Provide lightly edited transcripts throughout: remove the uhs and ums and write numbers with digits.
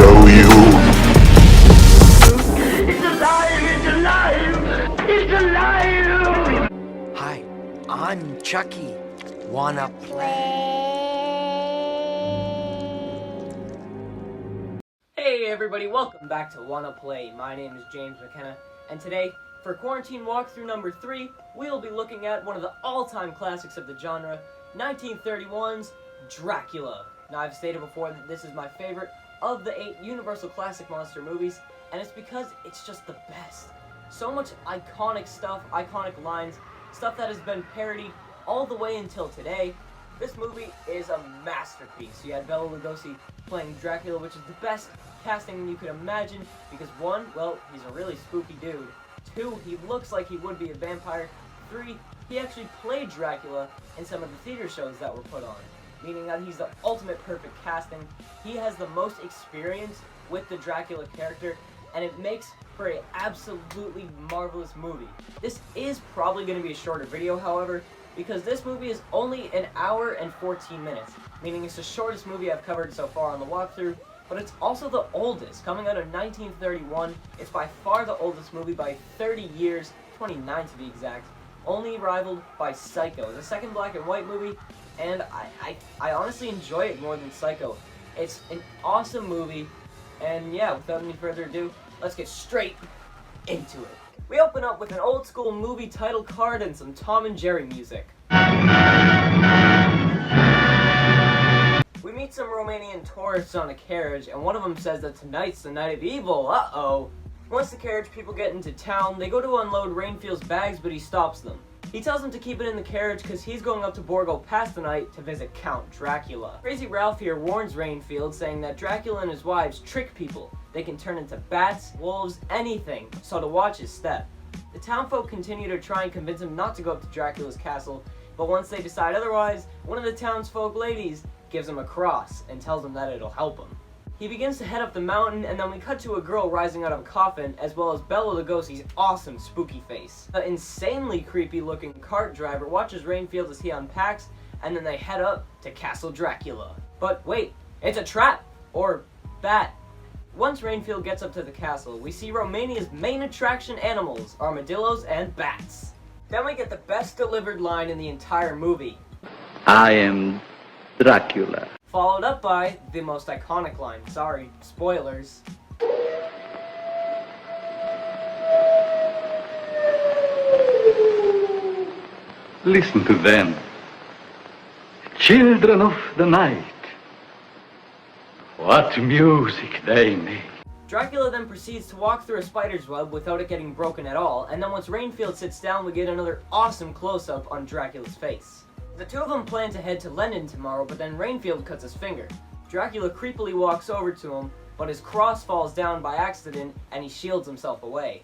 show you. It's alive! It's alive! It's alive! Hi, I'm Chucky. Wanna play? Hey everybody, welcome back to Wanna Play. My name is James McKenna, and today, for Quarantine Walkthrough number 3, we'll be looking at one of the all-time classics of the genre, 1931's Dracula. Now, I've stated before that this is my favorite of the 8 Universal Classic monster movies, and it's because it's just the best. So much iconic stuff, iconic lines, stuff that has been parodied all the way until today. This movie is a masterpiece. You had Bela Lugosi playing Dracula, which is the best casting you could imagine, because 1, well, he's a really spooky dude. 2, he looks like he would be a vampire. 3, he actually played Dracula in some of the theater shows that were put on, meaning that he's the ultimate perfect casting. He has the most experience with the Dracula character, and it makes for an absolutely marvelous movie. This is probably going to be a shorter video, however, because this movie is only an hour and 14 minutes, meaning it's the shortest movie I've covered so far on the walkthrough, but it's also the oldest, coming out of 1931. It's by far the oldest movie by 30 years, 29 to be exact, only rivaled by Psycho, the second black and white movie, and I honestly enjoy it more than Psycho. It's an awesome movie, and yeah, without any further ado, let's get straight into it. We open up with an old school movie title card and some Tom and Jerry music. We meet some Romanian tourists on a carriage, and one of them says that tonight's the night of evil. Uh-oh. Once the carriage people get into town, they go to unload Rainfield's bags, but he stops them. He tells them to keep it in the carriage because he's going up to Borgo Pass tonight to visit Count Dracula. Crazy Ralph here warns Rainfield, saying that Dracula and his wives trick people. They can turn into bats, wolves, anything, so to watch his step. The townfolk continue to try and convince him not to go up to Dracula's castle, but once they decide otherwise, one of the townsfolk ladies gives him a cross and tells him that it'll help him. He begins to head up the mountain, and then we cut to a girl rising out of a coffin, as well as Bela Lugosi's awesome spooky face. An insanely creepy looking cart driver watches Rainfield as he unpacks, and then they head up to Castle Dracula. But wait, it's a trap! Or that. Once Rainfield gets up to the castle, we see Romania's main attraction animals, armadillos and bats. Then we get the best delivered line in the entire movie. I am Dracula. Followed up by the most iconic line. Sorry, spoilers. Listen to them. Children of the night. What music they make. Dracula then proceeds to walk through a spider's web without it getting broken at all, and then once Rainfield sits down, we get another awesome close-up on Dracula's face. The two of them plan to head to London tomorrow, but then Rainfield cuts his finger. Dracula creepily walks over to him, but his cross falls down by accident, and he shields himself away.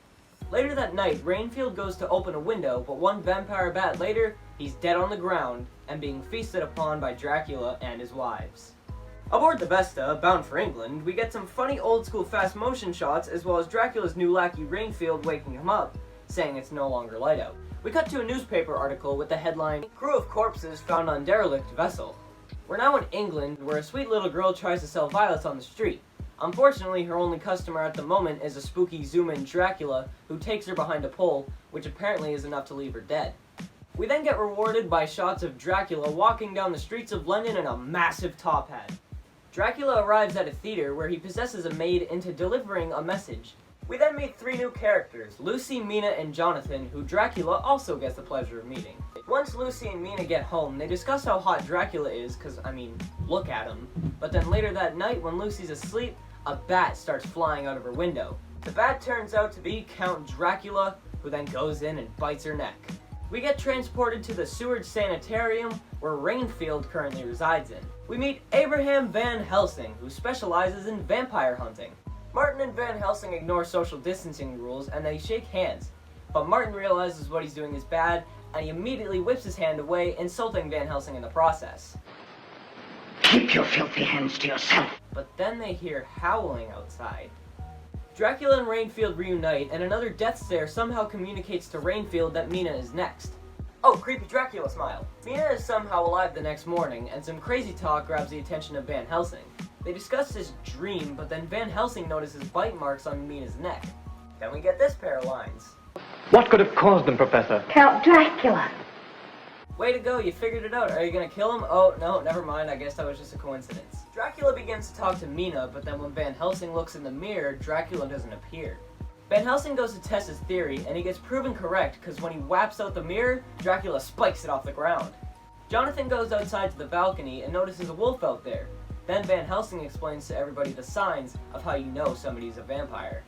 Later that night, Rainfield goes to open a window, but one vampire bat later, he's dead on the ground, and being feasted upon by Dracula and his wives. Aboard the Vesta, bound for England, we get some funny old-school fast motion shots, as well as Dracula's new lackey Rainfield waking him up, saying it's no longer light out. We cut to a newspaper article with the headline, "Crew of Corpses Found on Derelict Vessel." We're now in England, where a sweet little girl tries to sell violets on the street. Unfortunately, her only customer at the moment is a spooky zoom-in Dracula, who takes her behind a pole, which apparently is enough to leave her dead. We then get rewarded by shots of Dracula walking down the streets of London in a massive top hat. Dracula arrives at a theater where he possesses a maid into delivering a message. We then meet 3 new characters, Lucy, Mina, and Jonathan, who Dracula also gets the pleasure of meeting. Once Lucy and Mina get home, they discuss how hot Dracula is, cause I mean, look at him. But then later that night, when Lucy's asleep, a bat starts flying out of her window. The bat turns out to be Count Dracula, who then goes in and bites her neck. We get transported to the Seward Sanitarium, where Rainfield currently resides in. We meet Abraham Van Helsing, who specializes in vampire hunting. Martin and Van Helsing ignore social distancing rules, and they shake hands. But Martin realizes what he's doing is bad, and he immediately whips his hand away, insulting Van Helsing in the process. Keep your filthy hands to yourself. But then they hear howling outside. Dracula and Rainfield reunite, and another death stare somehow communicates to Rainfield that Mina is next. Oh, creepy Dracula smile. Mina is somehow alive the next morning, and some crazy talk grabs the attention of Van Helsing. They discuss his dream, but then Van Helsing notices bite marks on Mina's neck. Then we get this pair of lines. What could have caused them, Professor? Count Dracula. Way to go, you figured it out. Are you gonna kill him? Oh, no, never mind. I guess that was just a coincidence. Dracula begins to talk to Mina, but then when Van Helsing looks in the mirror, Dracula doesn't appear. Van Helsing goes to test his theory, and he gets proven correct because when he whaps out the mirror, Dracula spikes it off the ground. Jonathan goes outside to the balcony and notices a wolf out there. Then Van Helsing explains to everybody the signs of how you know somebody's a vampire.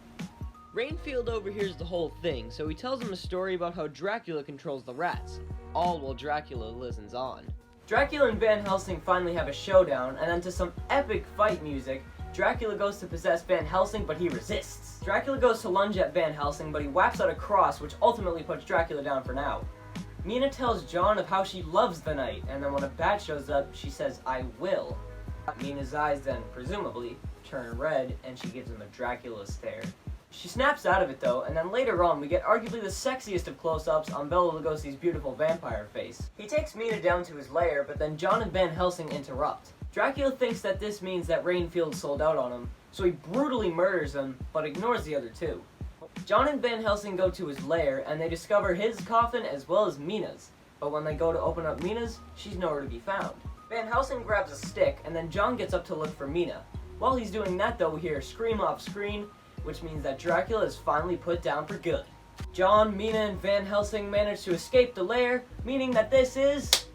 Rainfield overhears the whole thing, so he tells him a story about how Dracula controls the rats, all while Dracula listens on. Dracula and Van Helsing finally have a showdown, and then to some epic fight music, Dracula goes to possess Van Helsing, but he resists. Dracula goes to lunge at Van Helsing, but he whaps out a cross, which ultimately puts Dracula down for now. Mina tells John of how she loves the night, and then when a bat shows up, she says, "I will." Mina's eyes then, presumably, turn red, and she gives him a Dracula stare. She snaps out of it though, and then later on we get arguably the sexiest of close-ups on Bela Lugosi's beautiful vampire face. He takes Mina down to his lair, but then John and Van Helsing interrupt. Dracula thinks that this means that Rainfield sold out on him, so he brutally murders him, but ignores the other two. John and Van Helsing go to his lair, and they discover his coffin as well as Mina's, but when they go to open up Mina's, she's nowhere to be found. Van Helsing grabs a stick, and then John gets up to look for Mina. While he's doing that though, we hear a scream off screen, which means that Dracula is finally put down for good. John, Mina, and Van Helsing manage to escape the lair, meaning that this is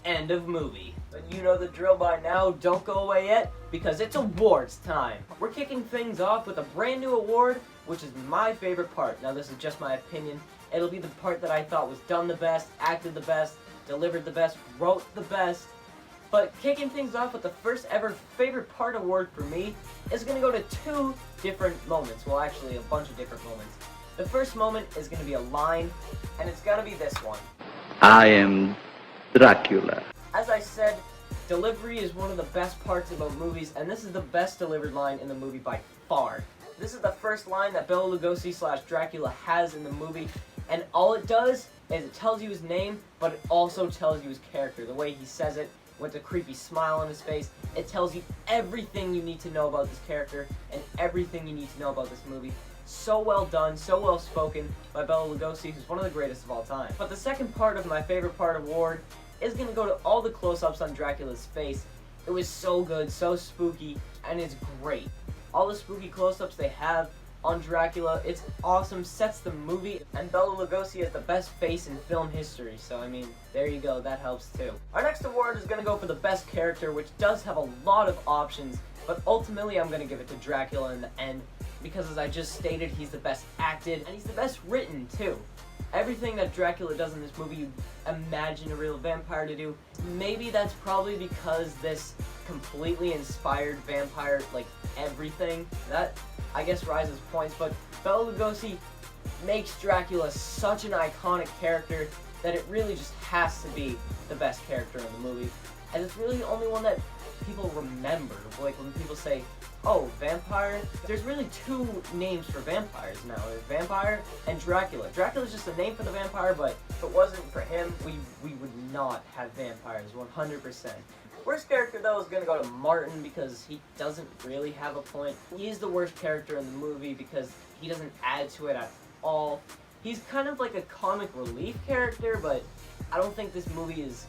end of movie. But you know the drill by now, don't go away yet, because it's awards time. We're kicking things off with a brand new award, which is my favorite part. Now this is just my opinion. It'll be the part that I thought was done the best, acted the best, delivered the best, wrote the best. But kicking things off with the first ever favorite part award for me is going to go to two different moments. Well, actually a bunch of different moments. The first moment is going to be a line, and it's going to be this one. I am Dracula. As I said, delivery is one of the best parts about movies, and this is the best delivered line in the movie by far. This is the first line that Bela Lugosi / Dracula has in the movie, and all it does is it tells you his name, but it also tells you his character. The way he says it, with a creepy smile on his face, it tells you everything you need to know about this character and everything you need to know about this movie. So well done, so well spoken by Bela Lugosi, who's one of the greatest of all time. But the second part of my favorite part award is going to go to all the close-ups on Dracula's face. It was so good, so spooky, and it's great. All the spooky close-ups they have on Dracula, it's awesome, sets the movie, and Bela Lugosi is the best face in film history, so I mean, there you go, that helps too. Our next award is going to go for the best character, which does have a lot of options, but ultimately I'm going to give it to Dracula in the end, because as I just stated, he's the best acted, and he's the best written too. Everything that Dracula does in this movie, you imagine a real vampire to do. Maybe that's probably because this completely inspired vampire, like everything, that I guess rises points, but Bela Lugosi makes Dracula such an iconic character that it really just has to be the best character in the movie. And it's really the only one that people remember. Like when people say, oh, vampire, there's really two names for vampires now. There's vampire and Dracula. Dracula's just a name for the vampire, but if it wasn't for him, we would not have vampires, 100%. Worst character though is gonna go to Martin because he doesn't really have a point. He's the worst character in the movie because he doesn't add to it at all. He's kind of like a comic relief character, but I don't think this movie is...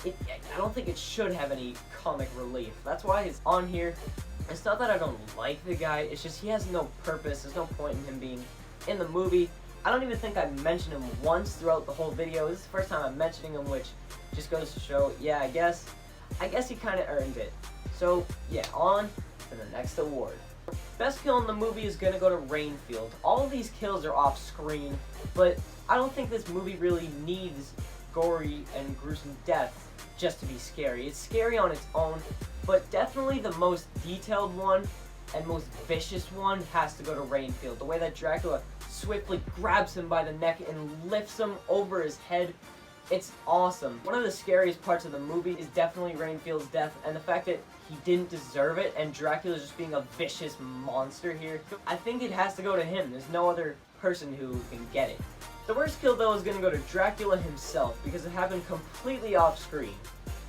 I don't think it should have any comic relief. That's why he's on here. It's not that I don't like the guy, it's just he has no purpose. There's no point in him being in the movie. I don't even think I mentioned him once throughout the whole video. This is the first time I'm mentioning him, which just goes to show, yeah, I guess he kind of earned it. So, yeah, on to the next award. Best kill in the movie is gonna go to Rainfield. All of these kills are off screen, but I don't think this movie really needs gory and gruesome death just to be scary. It's scary on its own, but definitely the most detailed one and most vicious one has to go to Rainfield. The way that Dracula swiftly grabs him by the neck and lifts him over his head, it's awesome. One of the scariest parts of the movie is definitely Rainfield's death, and the fact that he didn't deserve it and Dracula's just being a vicious monster here. I think it has to go to him. There's no other person who can get it. The worst kill though is going to go to Dracula himself because it happened completely off screen.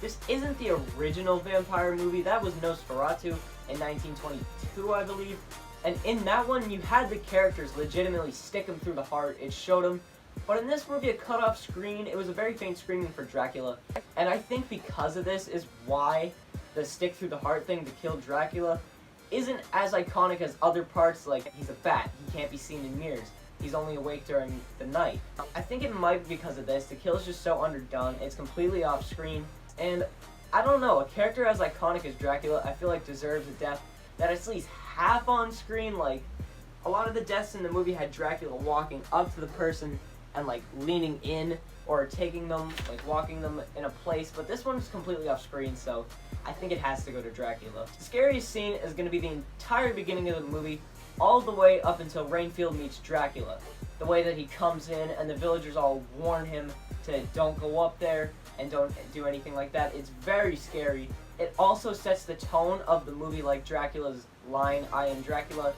This isn't the original vampire movie, that was Nosferatu, in 1922, I believe. And in that one, you had the characters legitimately stick him through the heart. It showed him. But in this movie, it cut off screen. It was a very faint screaming for Dracula. And I think because of this is why the stick through the heart thing to kill Dracula isn't as iconic as other parts, like he's a bat, he can't be seen in mirrors, he's only awake during the night. I think it might be because of this. The kill is just so underdone, it's completely off screen, and I don't know, a character as iconic as Dracula, I feel like deserves a death that is at least half on screen. Like, a lot of the deaths in the movie had Dracula walking up to the person and like leaning in, or taking them, like walking them in a place, but this one's completely off screen, so I think it has to go to Dracula. The scariest scene is going to be the entire beginning of the movie, all the way up until Rainfield meets Dracula. The way that he comes in and the villagers all warn him to don't go up there and don't do anything like that. It's very scary. It also sets the tone of the movie, like Dracula's line, "I am Dracula."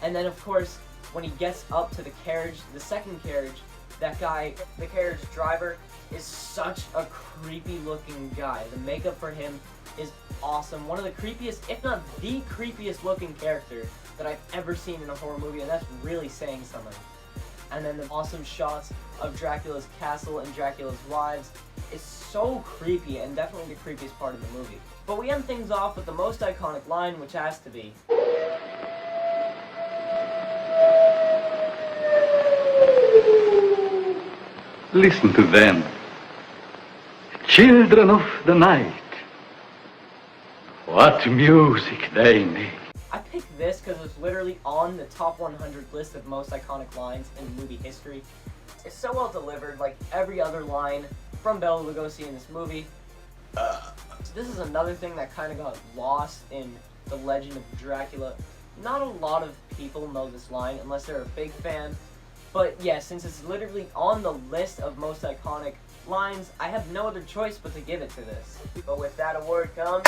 And then of course, when he gets up to the carriage, the second carriage, that guy, the carriage driver, is such a creepy looking guy. The makeup for him is awesome. One of the creepiest, if not the creepiest looking character that I've ever seen in a horror movie, and that's really saying something. And then the awesome shots of Dracula's castle and Dracula's wives is so creepy, and definitely the creepiest part of the movie. But we end things off with the most iconic line, which has to be, Listen to them. Children of the night. What music they make. I picked this because it's literally on the top 100 list of most iconic lines in movie history. It's so well delivered, like every other line from Bela Lugosi in this movie. So this is another thing that kind of got lost in the legend of Dracula. Not a lot of people know this line unless they're a big fan. But yeah, since it's literally on the list of most iconic lines, I have no other choice but to give it to this. But with that award comes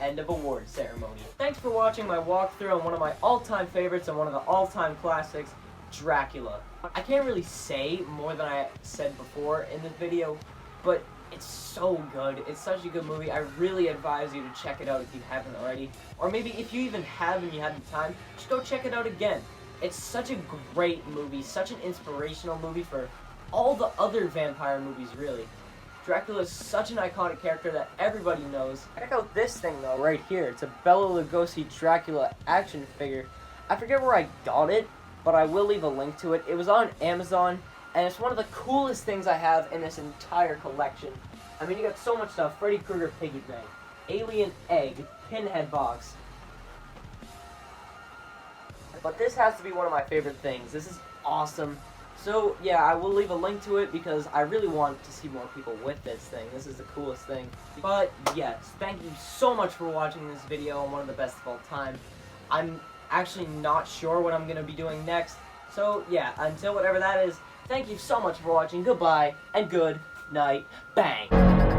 end of award ceremony. Thanks for watching my walkthrough on one of my all-time favorites and one of the all-time classics, Dracula. I can't really say more than I said before in this video, but it's so good. It's such a good movie. I really advise you to check it out if you haven't already. Or maybe if you even have and you had the time, just go check it out again. It's such a great movie, such an inspirational movie for all the other vampire movies, really. Dracula is such an iconic character that everybody knows. Check out this thing, though, right here. It's a Bela Lugosi Dracula action figure. I forget where I got it, but I will leave a link to it. It was on Amazon, and it's one of the coolest things I have in this entire collection. I mean, you got so much stuff. Freddy Krueger piggy bank, alien egg, pinhead box. But this has to be one of my favorite things. This is awesome. So, yeah, I will leave a link to it because I really want to see more people with this thing. This is the coolest thing. But, yes, thank you so much for watching this video, and one of the best of all time. I'm actually not sure what I'm going to be doing next. So, yeah, until whatever that is, thank you so much for watching. Goodbye, and good night. Bang!